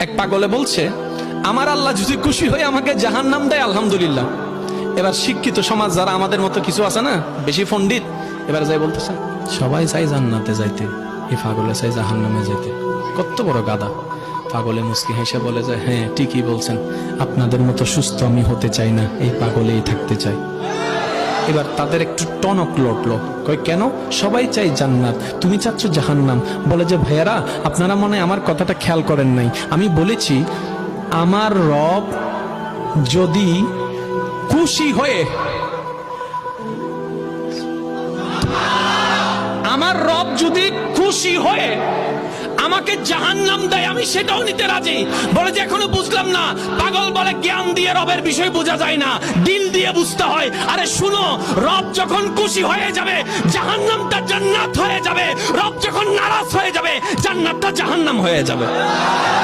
এক পাগলে বলছে, আমার আল্লাহ যদি খুশি হয়ে আমাকে জাহান্নাম দেয় আলহামদুলিল্লাহ। এবার শিক্ষিত সমাজ যারা আমাদের মতো কিছু আছে না, বেশি পণ্ডিত, এবার যাই বলতেছে সবাই চাই জান্নাতে যাইতে, এই পাগলে চাই জাহান্নামে যেতে। কত বড় গাদা। পাগলে মুস্কি হেসে বলে যায়, হ্যাঁ ঠিকই বলছেন, আপনাদের মতো সুস্থ আমি হতে চাই না, এই পাগলেই থাকতে চাই। এবার তাদের একটু টনক লটলো, কই কেন? সবাই চাই জান্নাত, তুমি চাচ্ছ জাহান্নাম। বলে যে ভাইয়ারা, আপনারা মনে হয় আমার কথাটা খেয়াল করেন নাই। আমি বলেছি আমার রব যদি খুশি হয়ে, আমার রব যদি খুশি হয়ে আমাকে জাহান্নাম দেয়, আমি সেটাও নিতে রাজি। বলে যে এখনো বুঝলাম না। পাগল বলে জ্ঞান দিয়ে রবের বিষয় বোঝা যায় না, দিল দিয়ে বুঝতে হয়। আরে শুনো, রব যখন খুশি হয়ে যাবে জাহান্নামটা জান্নাত হয়ে যাবে, রব যখন নারাজ হয়ে যাবে জান্নাতটা জাহান্নাম হয়ে যাবে।